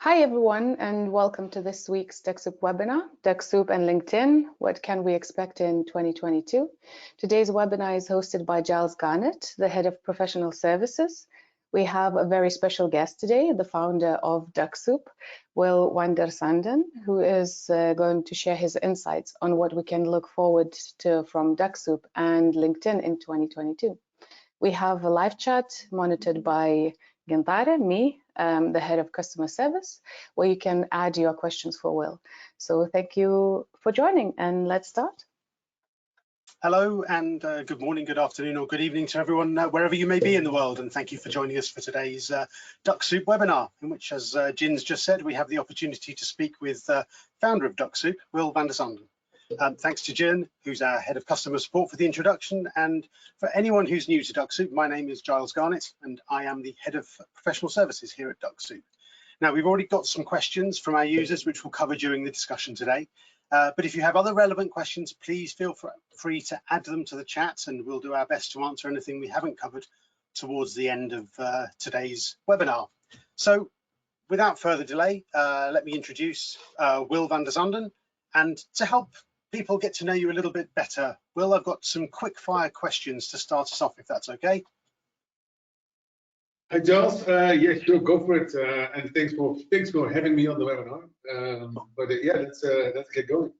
Hi everyone, and welcome to this week's Dux-Soup webinar, Dux-Soup and LinkedIn, what can we expect in 2022? Today's webinar is hosted by Giles Garnett, the Head of Professional Services. We have a very special guest today, the founder of Dux-Soup, Will van der Sanden, who is going to share his insights on what we can look forward to from Dux-Soup and LinkedIn in 2022. We have a live chat monitored by Gentare, me, the head of customer service, where you can add your questions for Will. So thank you for joining, and let's start. Hello, and good morning, good afternoon, or good evening to everyone, wherever you may be in the world. And thank you for joining us for today's Dux-Soup webinar, in which, as Jin's just said, we have the opportunity to speak with founder of Dux-Soup, Will van der Sanden. Thanks to Jin, who's our head of customer support, for the introduction. And for anyone who's new to Dux-Soup, my name is Giles Garnett, and I am the head of professional services here at Dux-Soup. Now, we've already got some questions from our users, which we'll cover during the discussion today. But if you have other relevant questions, please feel free to add them to the chat, and we'll do our best to answer anything we haven't covered towards the end of today's webinar. So without further delay, let me introduce Will van der Sanden. And to help people get to know you a little bit better, Will, I've got some quick fire questions to start us off, if that's okay. Hi, Giles. Yeah, sure, go for it. And thanks for having me on the webinar. Yeah, let's get going.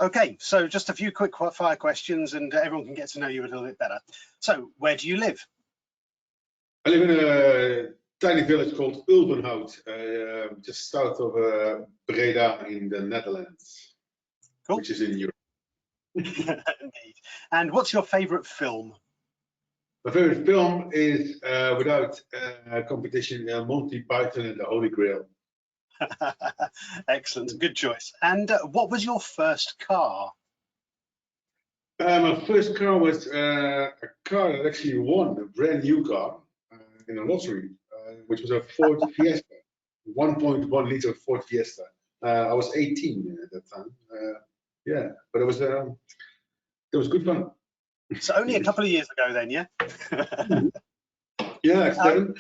Okay, so just a few quick fire questions, and everyone can get to know you a little bit better. So, where do you live? I live in a tiny village called Ulvenhout, just south of Breda in the Netherlands. Cool. Which is in Europe. Indeed. And what's your favorite film? My favorite film is, without competition, Monty Python and the Holy Grail. Excellent, good choice. And what was your first car? My first car was a car that actually won, a brand new car in a lottery, which was a Ford Fiesta, 1.1 liter Ford Fiesta. I was 18 at that time. Yeah, but it was good fun. So only a couple of years ago then, yeah? Yeah, 7.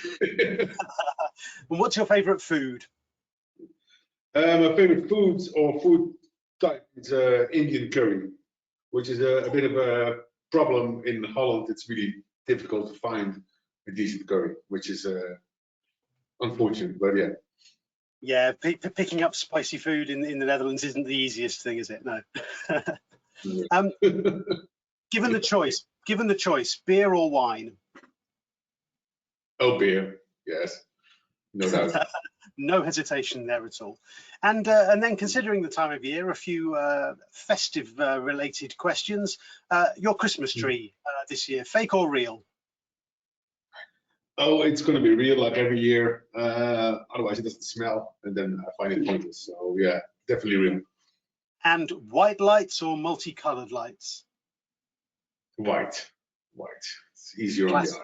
And what's your favorite food? My favorite foods or food type is Indian curry, which is a bit of a problem in Holland. It's really difficult to find a decent curry, which is unfortunate, but yeah. Yeah, picking up spicy food in the Netherlands isn't the easiest thing, is it? No. Given the choice, beer or wine? Oh, beer, yes, no doubt. No hesitation there at all. And then, considering the time of year, a few festive related questions. Your Christmas tree this year, fake or real? Oh, it's going to be real, like every year. Otherwise, it doesn't smell, and then I find it pointless. So yeah, definitely real. And white lights or multicolored lights? White. It's easier on the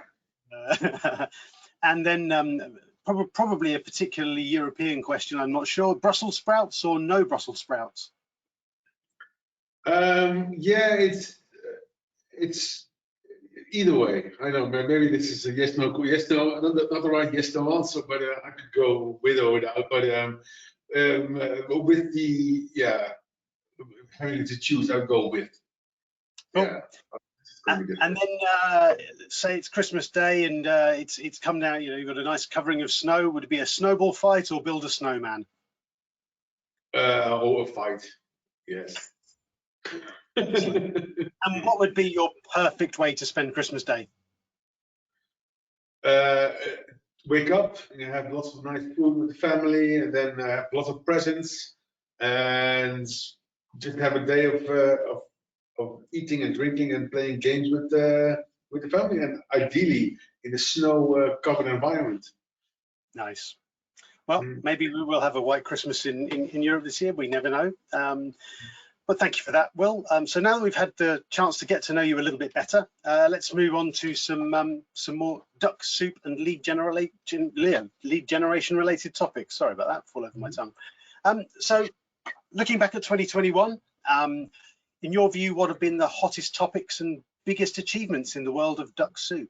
eye. And then probably a particularly European question, I'm not sure. Brussels sprouts or no Brussels sprouts? Yeah, it's either way. I know maybe this is a yes no, not the right yes no answer, but I could go with or without. But with the having to choose, I'll go with. Cool. Yeah. And then say it's Christmas Day and it's come down, you've got a nice covering of snow. Would it be a snowball fight or build a snowman? Or a fight, yes. And what would be your perfect way to spend Christmas Day? Wake up and have lots of nice food with the family, and then have lots of presents, and just have a day of eating and drinking and playing games with the family, and ideally in a snow-covered environment. Nice. Well, maybe we will have a white Christmas in Europe this year. We never know. But thank you for that, Will. So now that we've had the chance to get to know you a little bit better, let's move on to some more Dux-Soup and lead generation related topics. Sorry about that, fall over my tongue. So looking back at 2021, in your view, what have been the hottest topics and biggest achievements in the world of Dux-Soup?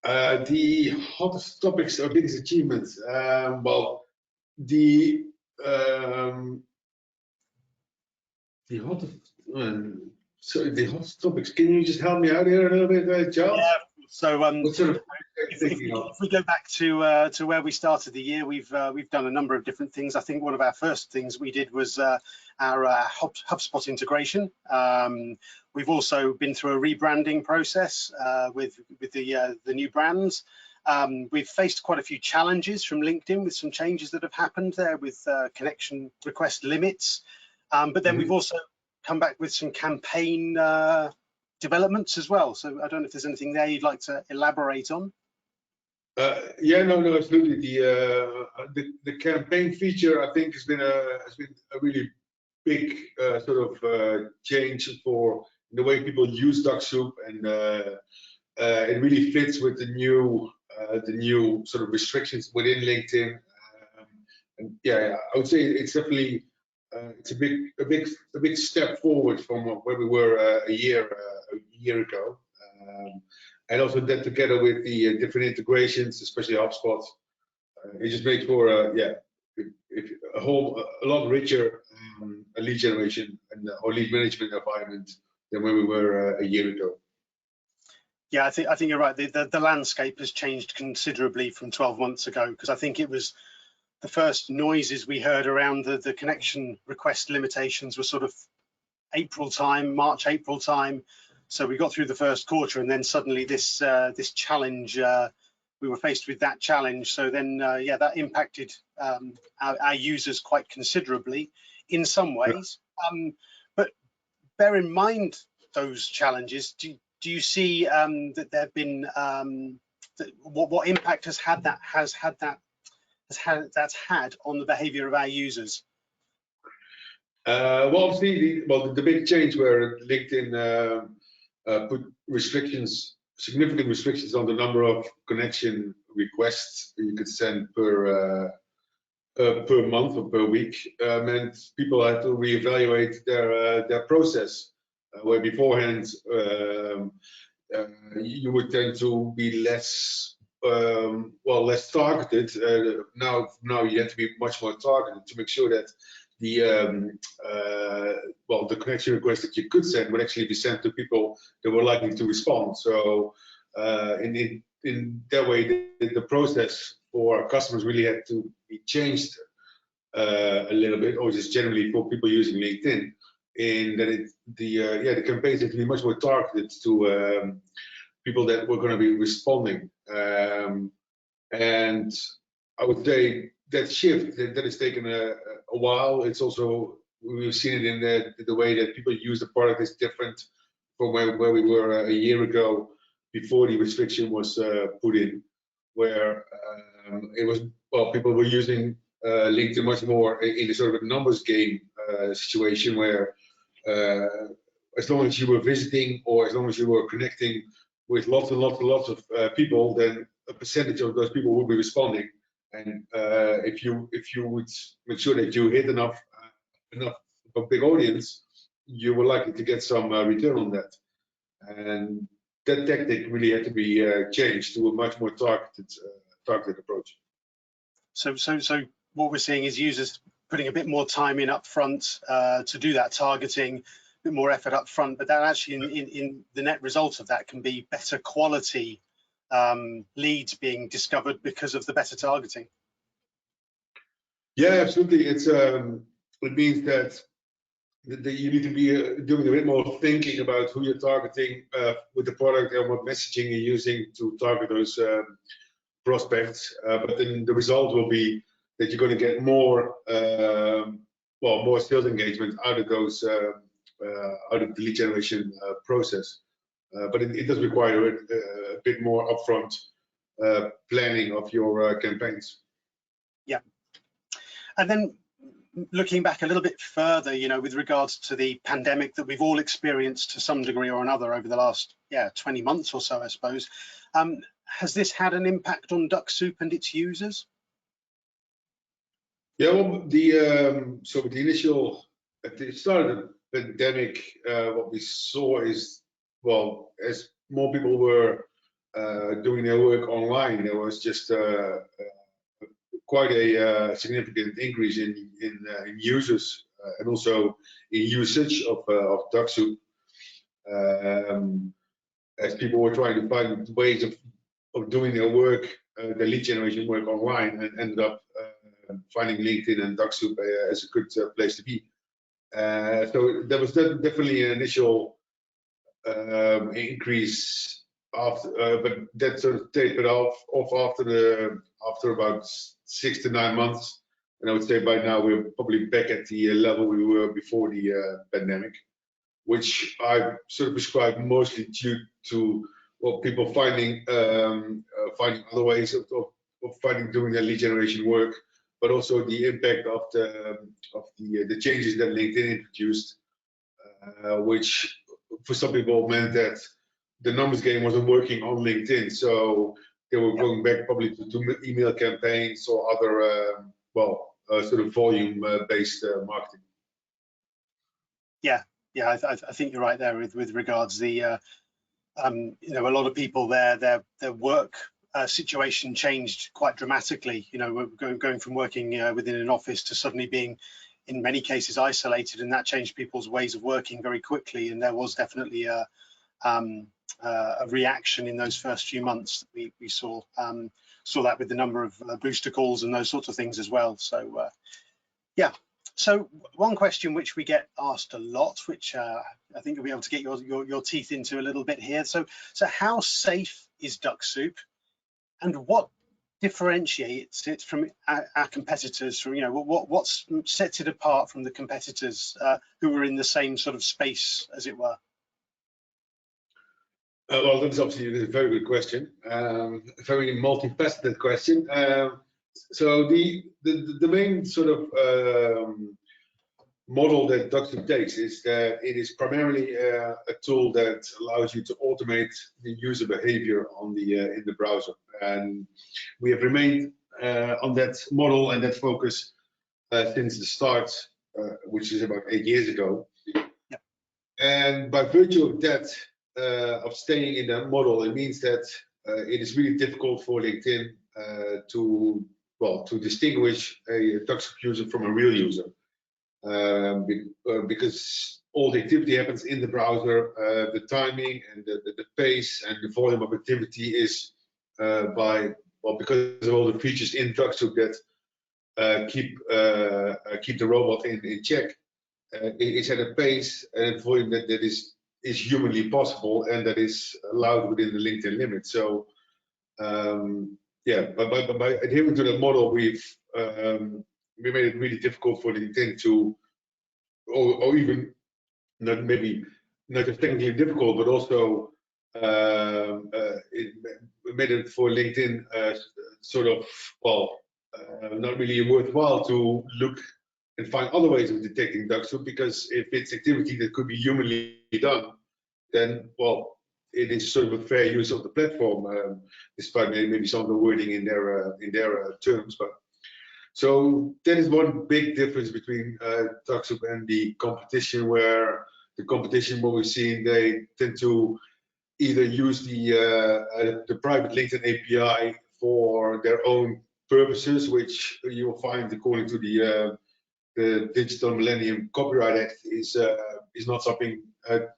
The hottest topics or biggest achievements. Well, the hottest. The hottest topics. Can you just help me out here a little bit, Charles? Yeah. So What sort of if we go back to where we started the year, we've done a number of different things. I think one of our first things we did was our HubSpot integration. We've also been through a rebranding process with the new brands. We've faced quite a few challenges from LinkedIn with some changes that have happened there with connection request limits. But then we've also come back with some campaign developments as well. So I don't know if there's anything there you'd like to elaborate on. Yeah, no, absolutely. The campaign feature, I think, has been a really big sort of change for the way people use Dux-Soup, and it really fits with the new sort of restrictions within LinkedIn. And yeah, I would say it's definitely it's a big step forward from where we were a year ago. And also that together with the different integrations, especially HubSpot, it just makes for a lot richer lead generation or lead management environment than where we were a year ago. Yeah, I think you're right. The landscape has changed considerably from 12 months ago, because I think it was the first noises we heard around the connection request limitations were sort of March, April time. So we got through the first quarter, and then suddenly this challenge, we were faced with that challenge. So then, yeah, that impacted our users quite considerably in some ways. But bear in mind those challenges. Do you see that there have been what impact that's had on the behavior of our users? Well, obviously, the big change where LinkedIn put significant restrictions on the number of connection requests you could send per month or per week, meant people had to reevaluate their process. Where beforehand you would tend to be less targeted. Now you have to be much more targeted to make sure that the connection request that you could send would actually be sent to people that were likely to respond. So in that way, the process for our customers really had to be changed a little bit, or just generally for people using LinkedIn, in that the campaigns had to be much more targeted to people that were going to be responding. And I would say that shift that has taken a while. It's also, we've seen it in the way that people use the product is different from where we were a year ago before the restriction was put in, where it was, people were using LinkedIn much more in a sort of a numbers game situation, where as long as you were visiting or as long as you were connecting with lots of people, then a percentage of those people will be responding. And if you would make sure that you hit enough of a big audience, you were likely to get some return on that. And that tactic really had to be changed to a much more targeted approach. So what we're seeing is users putting a bit more time in up front to do that targeting, a bit more effort up front, but that actually in the net result of that can be better quality leads being discovered because of the better targeting. Yeah, absolutely. It means that you need to be doing a bit more thinking about who you're targeting with the product and what messaging you're using to target those prospects. But then the result will be that you're going to get more sales engagement out of those out of the lead generation process. But it does require a bit more upfront planning of your campaigns. Yeah. And then looking back a little bit further, with regards to the pandemic that we've all experienced to some degree or another over the last 20 months or so, I suppose, has this had an impact on Dux-Soup and its users? Yeah, well, so with the initial, at the start of the pandemic, what we saw is, as more people were doing their work online, there was just quite a significant increase in users and also in usage of Dux-Soup, as people were trying to find ways of doing their work, their lead generation work online, and ended up finding LinkedIn and Dux-Soup as a good place to be. So there was definitely an initial increase after, but that sort of tapered off after about 6 to 9 months, and I would say by now we're probably back at the level we were before the pandemic, which I sort of describe mostly due to people finding other ways of doing their lead generation work, but also the impact of the changes that LinkedIn introduced, which for some people meant that the numbers game wasn't working on LinkedIn, so they were going back probably to email campaigns or other sort of volume-based marketing. Yeah, I think you're right there with regards the you know, a lot of people their work situation changed quite dramatically. You know, we're going from working within an office to suddenly being, in many cases, isolated, and that changed people's ways of working very quickly. And there was definitely a reaction in those first few months. We saw that with the number of booster calls and those sorts of things as well. So yeah. So one question which we get asked a lot, which I think you'll be able to get your teeth into a little bit here. So how safe is Dux-Soup, and what differentiates it from our competitors? From, you know, what sets it apart from the competitors who are in the same sort of space, as it were? Well, that's obviously a very good question, a very multifaceted question. So the main sort of model that Dux-Soup takes is that it is primarily a tool that allows you to automate the user behavior on in the browser, and we have remained on that model and that focus since the start, which is about 8 years ago. Yep. And by virtue of that, of staying in that model, it means that it is really difficult for LinkedIn to distinguish a Dux-Soup user from a real user, because all the activity happens in the browser. The timing and the pace and the volume of activity is because of all the features in Dux-Soup that keep the robot in check. It's at a pace and volume that is humanly possible and that is allowed within the LinkedIn limit. So yeah, by adhering to that model, we made it really difficult for LinkedIn to, or even not just technically difficult, but also it made it for LinkedIn sort of, not really worthwhile to look and find other ways of detecting Dux-Soup, because if it's activity that could be humanly done, then it is sort of a fair use of the platform, despite maybe some of the wording in their terms. But so that is one big difference between Dux-Soup and the competition, where the competition, what we've seen, they tend to either use the private LinkedIn API for their own purposes, which you will find, according to the Digital Millennium Copyright Act, is not something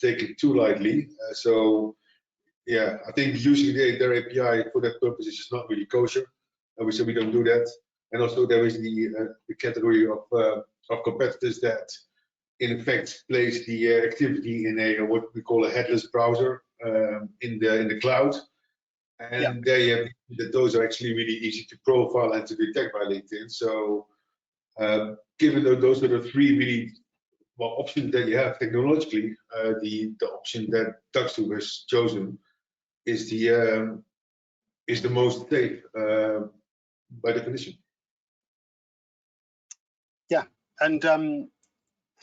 taken too lightly. So yeah, I think using their API for that purpose is just not really kosher, and we say we don't do that. And also there is the category of competitors that in effect place the activity in what we call a headless browser in the cloud, and those are actually really easy to profile and to detect by LinkedIn. So given that those are the three really options that you have technologically, the option that Dux-Soup has chosen is the most safe by definition. Yeah, and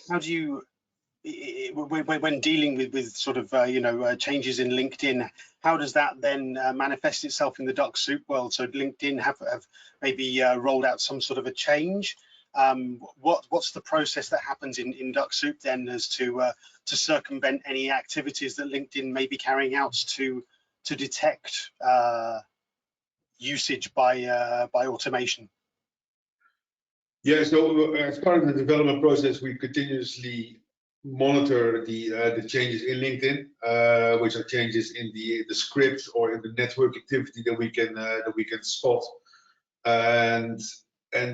how do you, when dealing with sort of changes in LinkedIn, how does that then manifest itself in the Dux-Soup world? So LinkedIn have maybe rolled out some sort of a change. What's the process that happens in Dux-Soup then as to circumvent any activities that LinkedIn may be carrying out to to detect usage by automation? Yeah, so as part of the development process, we continuously monitor the changes in LinkedIn, which are changes in the script or in the network activity that we can spot. And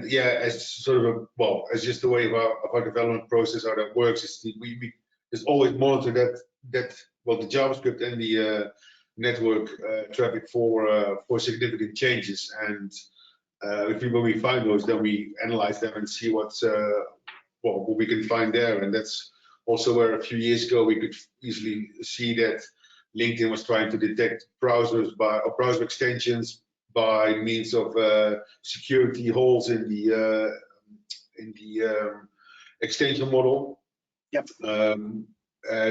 yeah, as sort of as just the way of our development process, how that works is we just always monitor that the JavaScript and the network traffic for significant changes. And when we find those, then we analyze them and see what we can find there. And that's also where a few years ago we could easily see that LinkedIn was trying to detect browsers or browser extensions by means of security holes in the extension model. Yep.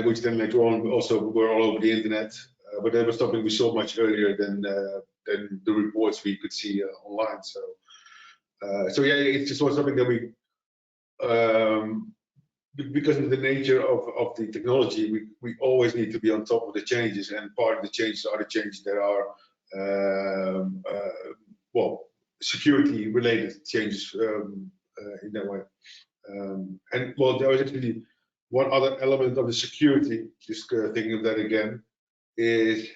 Which then later on also were all over the internet. But that was something we saw much earlier than the reports we could see online. So yeah, it's just something that we, because of the nature of the technology, we always need to be on top of the changes, and part of the changes are the changes that are security related changes in that way. And well, there was actually one other element of the security, just thinking of that again, is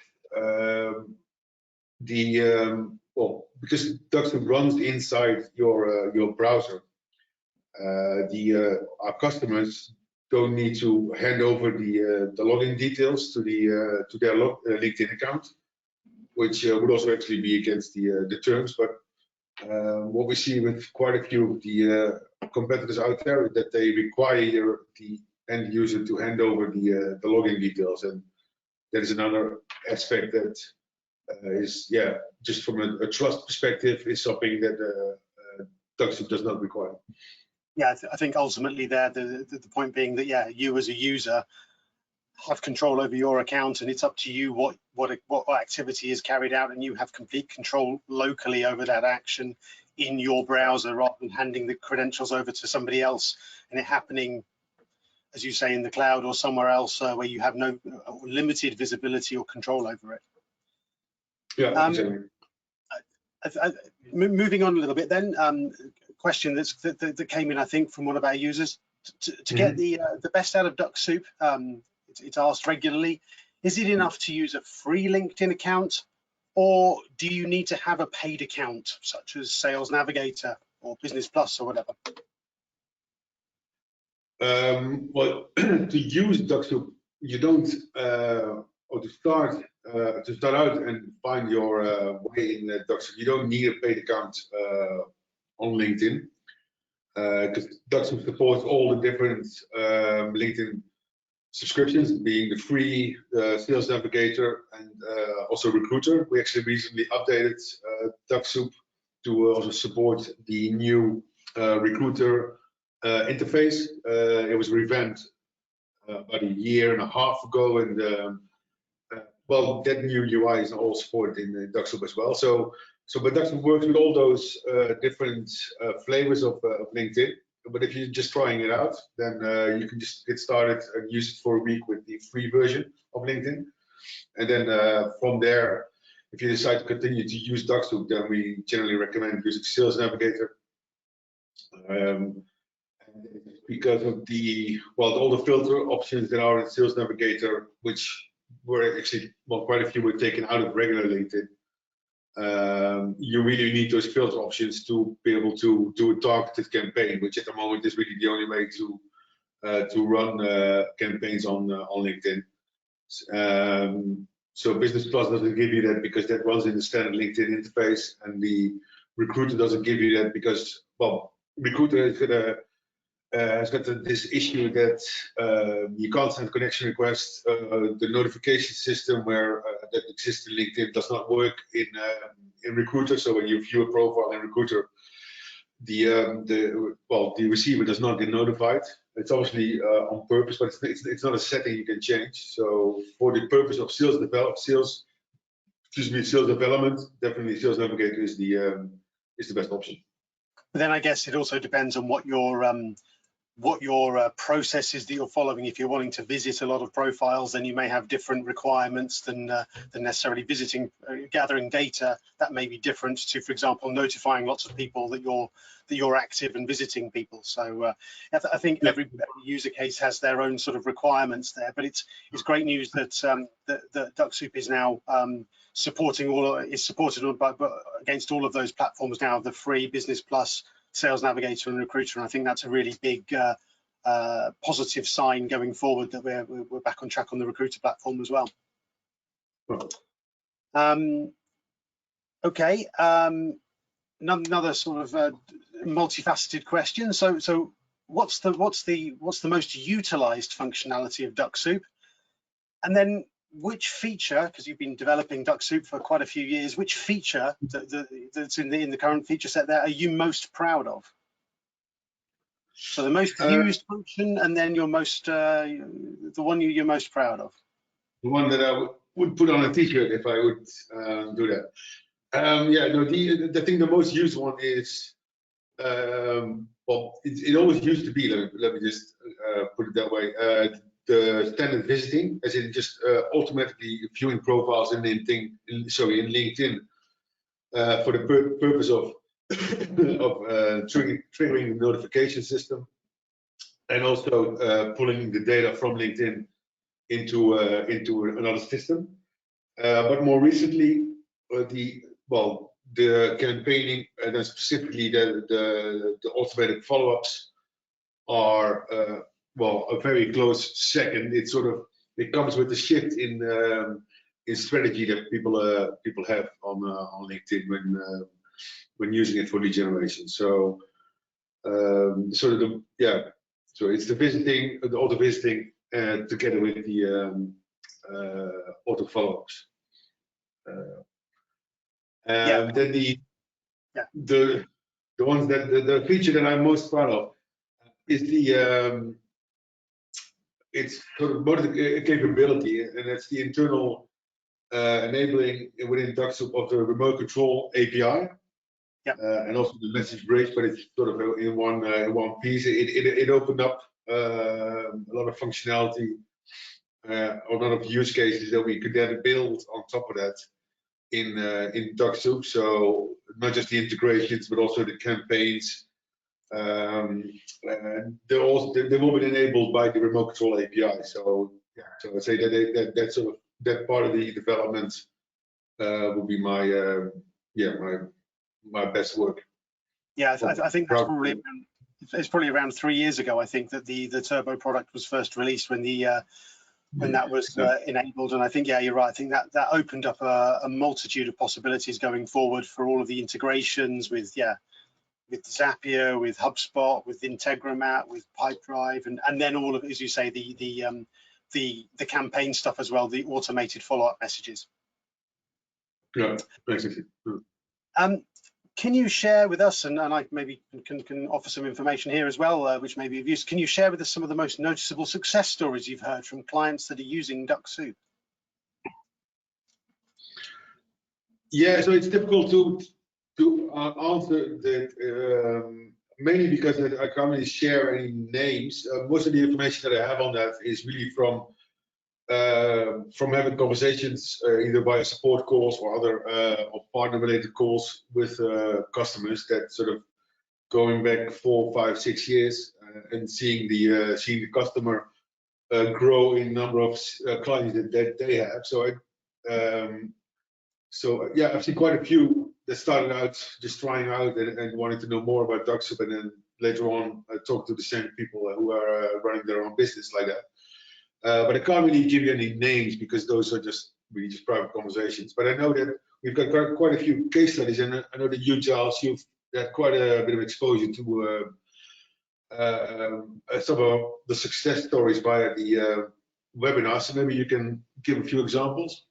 because Dux-Soup runs inside your browser, our customers don't need to hand over the login details to their LinkedIn account, which would also actually be against the terms. But what we see with quite a few of the competitors out there is that they require the end user to hand over the login details, and that is another aspect that is, just from a trust perspective, is something that Dux-Soup does not require. Yeah, I think ultimately there, the point being that you as a user have control over your account, and it's up to you what activity is carried out, and you have complete control locally over that action in your browser, rather than handing the credentials over to somebody else and it happening, as you say, in the cloud or somewhere else where you have no limited visibility or control over it. Yeah, exactly. Moving on a little bit then, question that came in, I think, from one of our users. To get the best out of Dux-Soup, it's asked regularly, is it enough to use a free LinkedIn account, or do you need to have a paid account, such as Sales Navigator or Business Plus or whatever? Well, to use Dux-Soup, you don't, or to start out and find your way in Dux-Soup, you don't need a paid account on LinkedIn, because Dux-Soup supports all the different LinkedIn subscriptions, being the free Sales Navigator and also Recruiter. We actually recently updated Dux-Soup to also support the new Recruiter interface. It was revamped about a year and a half ago, and well, that new UI is all supported in Dux-Soup as well. But Dux-Soup works with all those different flavors of LinkedIn. But if you're just trying it out, then you can just get started and use it for a week with the free version of LinkedIn. And then from there, if you decide to continue to use Dux-Soup, then we generally recommend using Sales Navigator. Because of all the filter options that are in Sales Navigator, which were actually, quite a few were taken out of regular LinkedIn. You really need those filter options to be able to do a targeted campaign, which at the moment is really the only way to run campaigns on LinkedIn. So Business Plus doesn't give you that because that runs in the standard LinkedIn interface, and the Recruiter doesn't give you that because, Recruiter has got this issue that you can't send connection requests. The notification system where that exists in LinkedIn does not work in Recruiter. So when you view a profile in Recruiter, the receiver does not get notified. It's obviously on purpose, but it's not a setting you can change. So for the purpose of sales development, definitely Sales Navigator is the best option. But then I guess it also depends on what your what your process is that you're following. If you're wanting to visit a lot of profiles, then you may have different requirements than necessarily visiting, gathering data. That may be different to, for example, notifying lots of people that you're active and visiting people. So I think every user case has their own sort of requirements there. But it's great news that that Dux-Soup is now supported against all of those platforms now, the free Business Plus, Sales Navigator and Recruiter, and I think that's a really big positive sign going forward that we're back on track on the Recruiter platform as well. Okay, another sort of multifaceted question. So what's the most utilized functionality of Dux-Soup, and then which feature, because you've been developing Dux-Soup for quite a few years, which feature that's in the current feature set there are you most proud of? So the most used function, and then your most the one you're most proud of. The one that I would put on a t-shirt if I would do that. Yeah, no, I think the most used one is, well, it always used to be, let me just put it that way, the standard visiting, as in just automatically viewing profiles in LinkedIn, for the purpose of triggering the notification system, and also pulling the data from LinkedIn into another system. But more recently, the campaigning, and then specifically the automated follow-ups are a very close second. It comes with the shift in strategy that people have on LinkedIn when using it for lead generation. So so it's the visiting, the auto visiting, together with the auto follow-ups. Then the ones that the feature that I'm most proud of is it's sort of both a capability, and that's the internal enabling within Dux-Soup of the remote control API. And also the message bridge, but it's sort of in one piece. It opened up a lot of functionality, a lot of use cases that we could then build on top of that in Dux-Soup. So not just the integrations, but also the campaigns. They will be enabled by the remote control API. So I'd say that sort of that part of the development will be my my best work. Yeah, I think that's probably it's probably around 3 years ago. I think that the Turbo product was first released when that was enabled, and I think you're right. I think that opened up a multitude of possibilities going forward for all of the integrations with Zapier, with HubSpot, with Integromat, with Pipedrive, and then all of, as you say, the campaign stuff as well, the automated follow-up messages. Yeah, basically. Can you share with us, and I maybe can offer some information here as well, which may be of use. Can you share with us some of the most noticeable success stories you've heard from clients that are using Dux-Soup? Yeah, so it's difficult to answer that, mainly because I can't really share any names. Most of the information that I have on that is really from having conversations either via support calls or other or partner-related calls with customers that sort of going back 4, 5, 6 years, and seeing the customer grow in number of clients that they have. So yeah, I've seen quite a few that started out just trying out and wanting to know more about Dux-Soup, and then later on talk to the same people who are running their own business like that. But I can't really give you any names because those are just really just private conversations. But I know that we've got quite a few case studies, and I know that you, Giles, you've had quite a bit of exposure to some of the success stories via the webinar. So maybe you can give a few examples.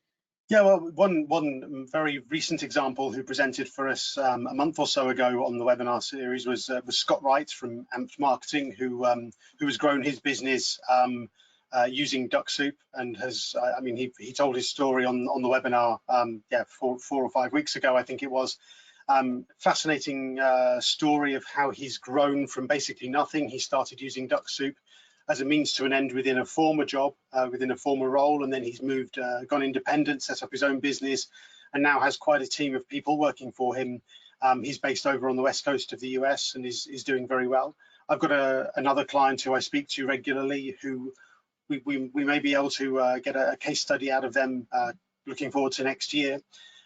Yeah, well, one very recent example who presented for us a month or so ago on the webinar series was Scott Wright from Amped Marketing, who has grown his business using Dux-Soup, and has, I mean, he told his story on the webinar, 4 or 5 weeks ago, I think it was, Fascinating story of how he's grown from basically nothing. He started using Dux-Soup as a means to an end within a former job, within a former role, and then he's moved, gone independent, set up his own business, and now has quite a team of people working for him. He's based over on the west coast of the US and is doing very well. I've got another client who I speak to regularly who we may be able to get a case study out of them looking forward to next year.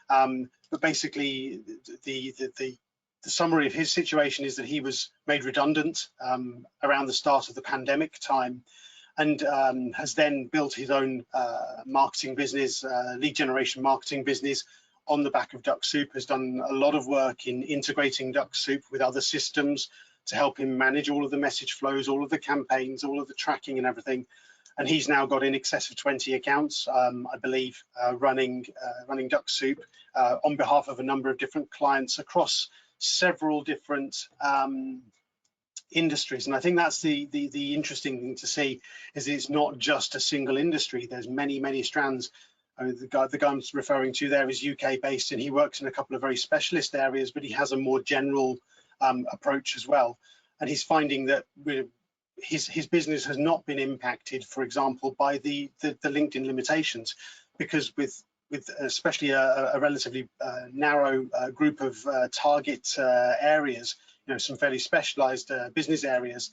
But basically, the summary of his situation is that he was made redundant around the start of the pandemic time, and has then built his own marketing business, lead generation marketing business on the back of Dux-Soup, has done a lot of work in integrating Dux-Soup with other systems to help him manage all of the message flows, all of the campaigns, all of the tracking and everything. And he's now got in excess of 20 accounts, I believe, running Dux-Soup on behalf of a number of different clients across several different industries. And I think that's the interesting thing to see, is it's not just a single industry. There's many strands. I mean, the guy I'm referring to there is UK based, and he works in a couple of very specialist areas, but he has a more general approach as well. And he's finding that his business has not been impacted, for example, by the LinkedIn limitations, because with especially a relatively narrow group of target areas, you know, some fairly specialized business areas,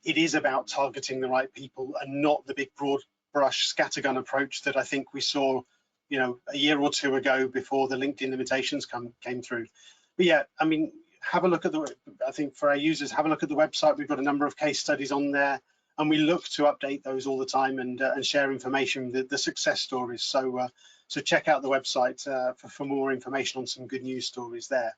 it is about targeting the right people and not the big broad brush scattergun approach that I think we saw, you know, a year or two ago before the LinkedIn limitations came through. But yeah, I mean, have a look at I think for our users, have a look at the website. We've got a number of case studies on there, and we look to update those all the time and share information, the success stories. So so check out the website for more information on some good news stories there.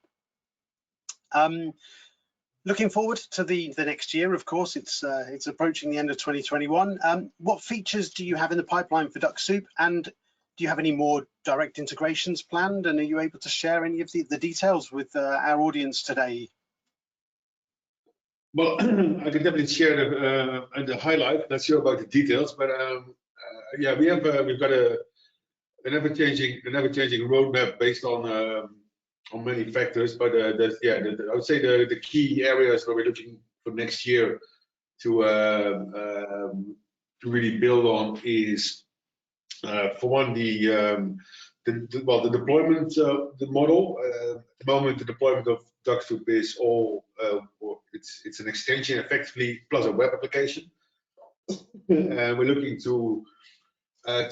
Looking forward to the next year, of course, it's approaching the end of 2021. What features do you have in the pipeline for Dux-Soup, and do you have any more direct integrations planned? And are you able to share any of the details with our audience today? Well, I can definitely share the highlight. Not sure about the details, but yeah, we've got an ever-changing roadmap based on many factors. But I would say the key areas where we're looking for next year to really build on is, for one, the deployment, the model. At the moment, the deployment of Dux-Soup is all, it's an extension effectively plus a web application. And we're looking to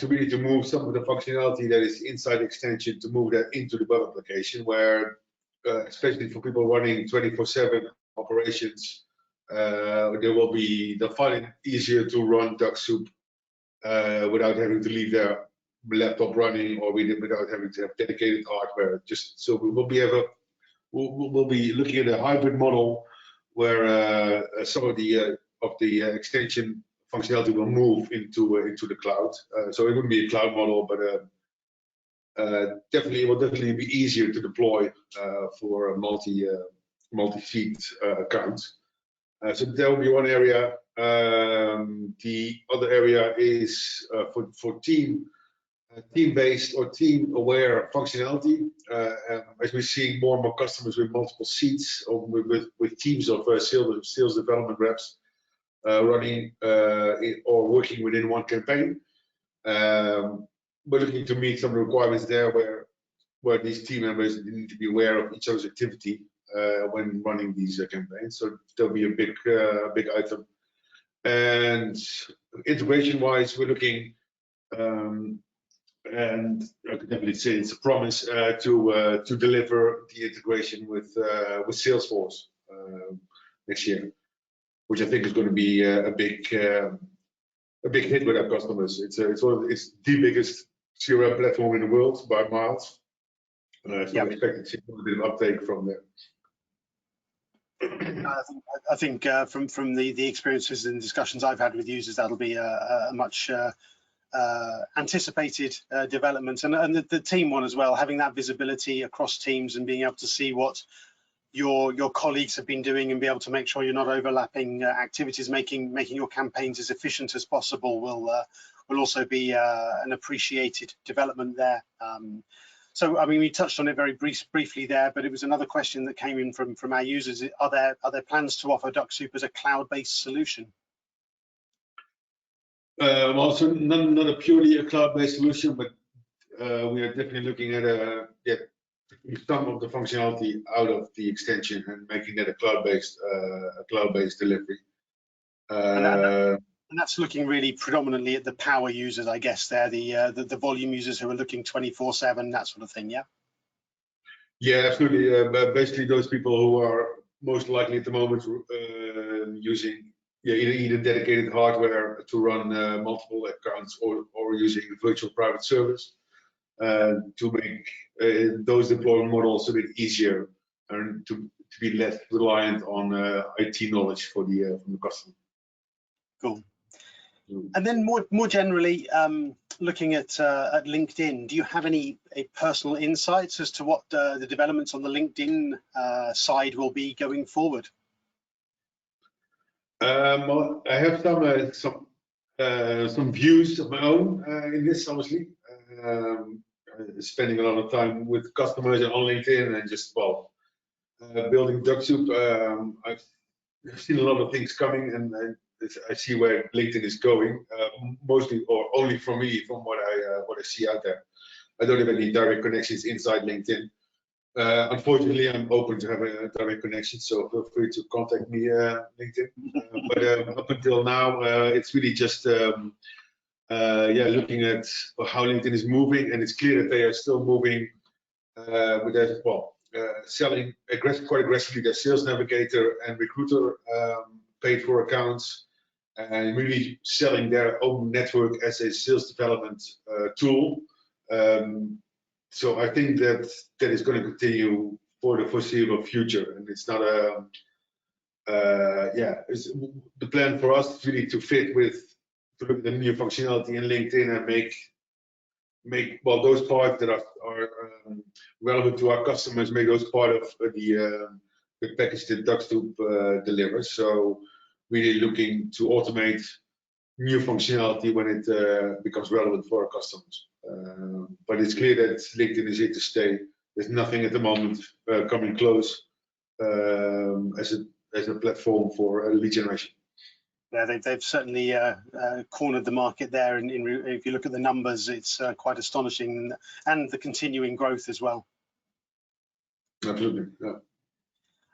really move some of the functionality that is inside the extension, to move that into the web application, where especially for people running 24/7 operations, they'll find it easier to run Dux-Soup without having to leave their laptop running, or without having to have dedicated hardware. Just so we'll be looking at a hybrid model where some of the extension functionality will move into the cloud. So it wouldn't be a cloud model, but it will definitely be easier to deploy for a multi-feed accounts. So that will be one area. The other area is for team-based or team-aware functionality. As we're seeing more and more customers with multiple seats, or with teams of sales development reps running or working within one campaign. We're looking to meet some requirements there where these team members need to be aware of each other's activity when running these campaigns. So there'll be a big item. And integration-wise, we're looking, and I could definitely say it's a promise to deliver the integration with Salesforce next year, which I think is going to be a big hit with our customers. It's the biggest CRM platform in the world by miles. So I'm expecting to see a bit of uptake from there. I think from the experiences and discussions I've had with users, that'll be a much anticipated development, and the team one as well, having that visibility across teams and being able to see what your colleagues have been doing and be able to make sure you're not overlapping activities, making your campaigns as efficient as possible will also be an appreciated development there. So, I mean, we touched on it very briefly there, but it was another question that came in from our users. Are there plans to offer Dux-Soup as a cloud-based solution? Well, so not a purely a cloud-based solution, but we are definitely looking at some of the functionality out of the extension and making that a cloud-based delivery. And that's looking really predominantly at the power users, I guess. They're the volume users who are looking 24/7, that sort of thing. Yeah. Yeah, absolutely. Basically, those people who are most likely at the moment using either dedicated hardware to run multiple accounts or using a virtual private service to make those deployment models a bit easier and to be less reliant on IT knowledge from the customer. Cool. And then more generally, looking at LinkedIn, do you have any personal insights as to what the developments on the LinkedIn side will be going forward? Well, I have some views of my own in this, obviously. Spending a lot of time with customers and on LinkedIn and just building Dux-Soup. I've seen a lot of things coming, and I see where LinkedIn is going, mostly or only for me, from what I see out there. I don't have any direct connections inside LinkedIn. Unfortunately, I'm open to have a direct connection, so feel free to contact me, LinkedIn. But up until now, it's really just looking at how LinkedIn is moving, and it's clear that they are still moving with that, selling quite aggressively their Sales Navigator and Recruiter paid for accounts, and really selling their own network as a sales development tool. So I think that is going to continue for the foreseeable future, and it's not it's the plan for us is really to look at the new functionality in LinkedIn and make those parts that are relevant to our customers, make those part of the package that Dux-Soup delivers. So really looking to automate new functionality when it becomes relevant for our customers. But it's clear that LinkedIn is here to stay. There's nothing at the moment coming close as a platform for lead generation. Yeah, they've certainly cornered the market there, and if you look at the numbers, it's quite astonishing, and the continuing growth as well. Absolutely. Yeah.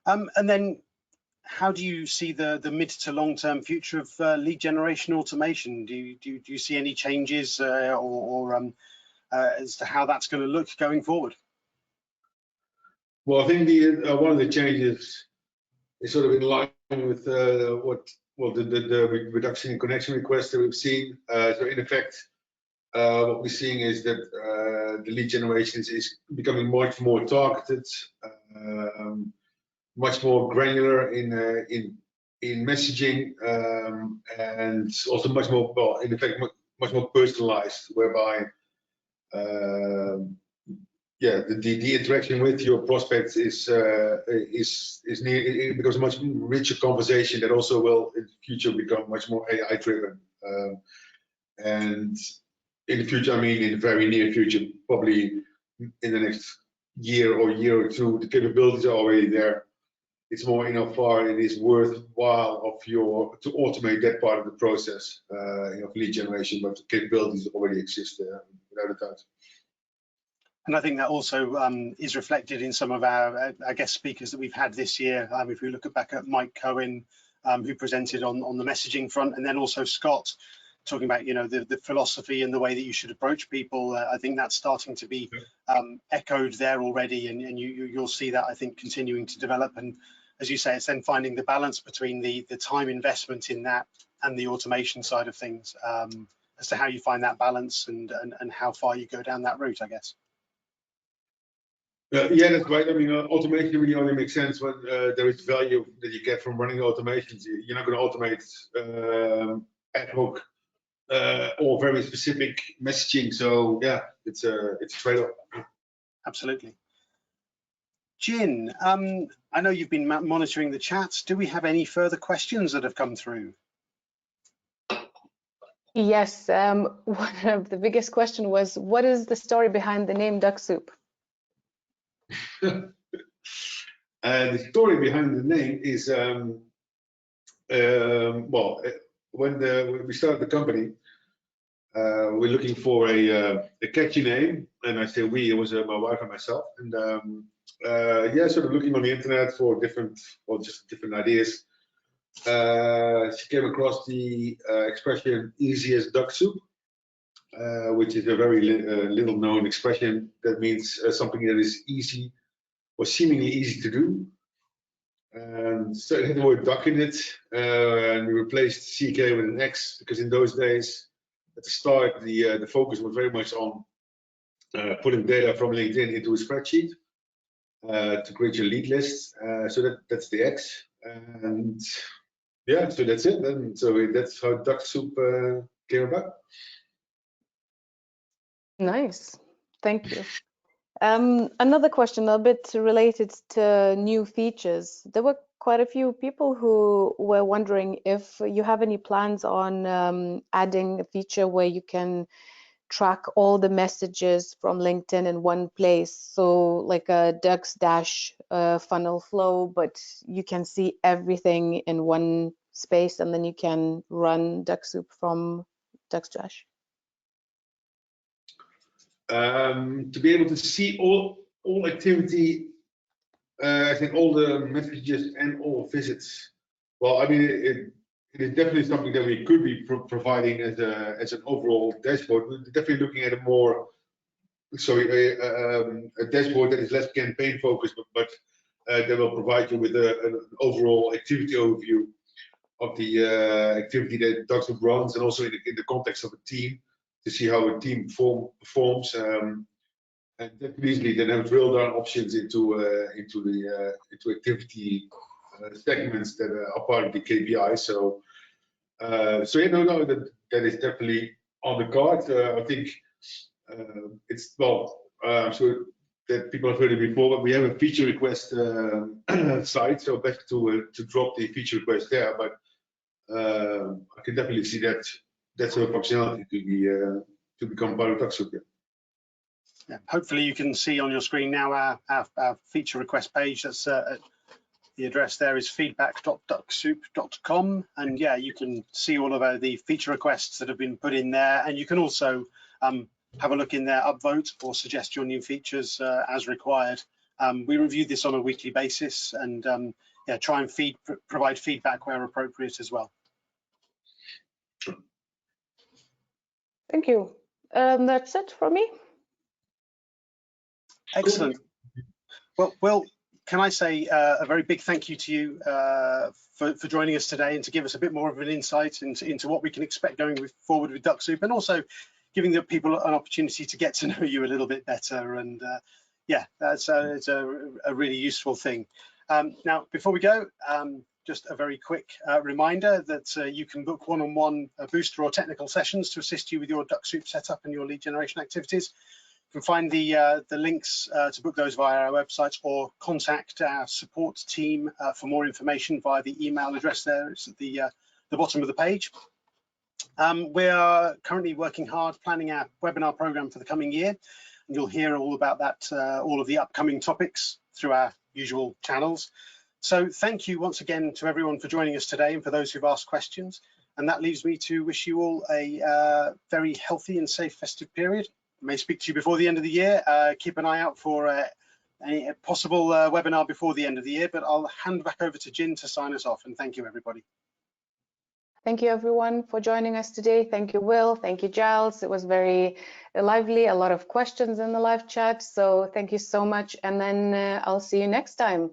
And then, how do you see the mid to long-term future of lead generation automation? Do you see any changes as to how that's going to look going forward? Well, I think one of the changes is sort of in line with the reduction in connection requests that we've seen. So in effect, what we're seeing is that the lead generation is becoming much more targeted, much more granular in messaging, and also much more, in effect, much more personalized, whereby the interaction with your prospects is it becomes a much richer conversation that also will in the future become much more AI driven. And in the future, I mean in the very near future, probably in the next year or two, the capabilities are already there. It's more in how far it is worthwhile to automate that part of the process of lead generation, but the capabilities already exist without a doubt. And I think that also is reflected in some of our guest speakers that we've had this year. If we look back at Mike Cohen, who presented on the messaging front, and then also Scott talking about the philosophy and the way that you should approach people. I think that's starting to be echoed there already, and you'll see that, I think, continuing to develop. And as you say, it's then finding the balance between the time investment in that and the automation side of things, as to how you find that balance and how far you go down that route, I guess. Yeah, that's right. I mean, automation really only makes sense when there is value that you get from running automations. You're not going to automate ad hoc or very specific messaging. So yeah, it's a trade-off. Absolutely. Jin, I know you've been monitoring the chats. Do we have any further questions that have come through? Yes, one of the biggest question was, what is the story behind the name Dux-Soup? And the story behind the name is, well, when we started the company, we're looking for a catchy name, and I say we, it was my wife and myself, and yeah, sort of looking on the internet for different, well, just different ideas. She came across the expression "easy as duck soup," which is a very little known expression that means something that is easy or seemingly easy to do. And so it had the word duck in it, and we replaced CK with an X, because in those days, at the start, the focus was very much on putting data from LinkedIn into a spreadsheet to create your lead list. So that's the X, and yeah, so that's it. And so that's how Dux-Soup came about. Nice, thank you. Another question a bit related to new features. There were quite a few people who were wondering if you have any plans on adding a feature where you can track all the messages from LinkedIn in one place. So like a Dux dash funnel flow, but you can see everything in one space, and then you can run Dux-Soup from Dux dash. To be able to see all activity, I think all the messages and all visits. Well, I mean, it is definitely something that we could be providing as an overall dashboard. We're definitely looking at a more, a dashboard that is less campaign focused, but that will provide you with an overall activity overview of the activity that Dux-Soup runs, and also in the context of a team, to see how a team performs. And that could easily then have drill down options into activity segments that are part of the KPI. So yeah, no, that is definitely on the card. I think it's, well, I'm sure that people have heard it before, but we have a feature request site, so best to drop the feature request there. But I can definitely see that sort of functionality to become part of Dux-Soup. Yeah, hopefully you can see on your screen now our feature request page. That's the address there is feedback.ducksoup.com, and yeah, you can see all of the feature requests that have been put in there, and you can also have a look in there, upvote or suggest your new features as required. We review this on a weekly basis, and yeah, try and provide feedback where appropriate as well. Thank you. That's it for me. Excellent. Well, can I say a very big thank you to you for joining us today, and to give us a bit more of an insight into what we can expect going forward with Dux-Soup, and also giving the people an opportunity to get to know you a little bit better. And yeah, it's a really useful thing. Now, before we go, just a very quick reminder that you can book one-on-one booster or technical sessions to assist you with your Dux-Soup setup and your lead generation activities. You can find the links to book those via our website, or contact our support team for more information via the email address there. It's at the bottom of the page. We are currently working hard planning our webinar program for the coming year, and you'll hear all about that, all of the upcoming topics through our usual channels. So thank you once again to everyone for joining us today, and for those who've asked questions. And that leaves me to wish you all a very healthy and safe festive period. May speak to you before the end of the year. Keep an eye out for a possible webinar before the end of the year, but I'll hand back over to Jin to sign us off, and thank you, everybody. Thank you, everyone, for joining us today. Thank you, Will. Thank you, Giles. It was very lively, a lot of questions in the live chat, so thank you so much, and then I'll see you next time.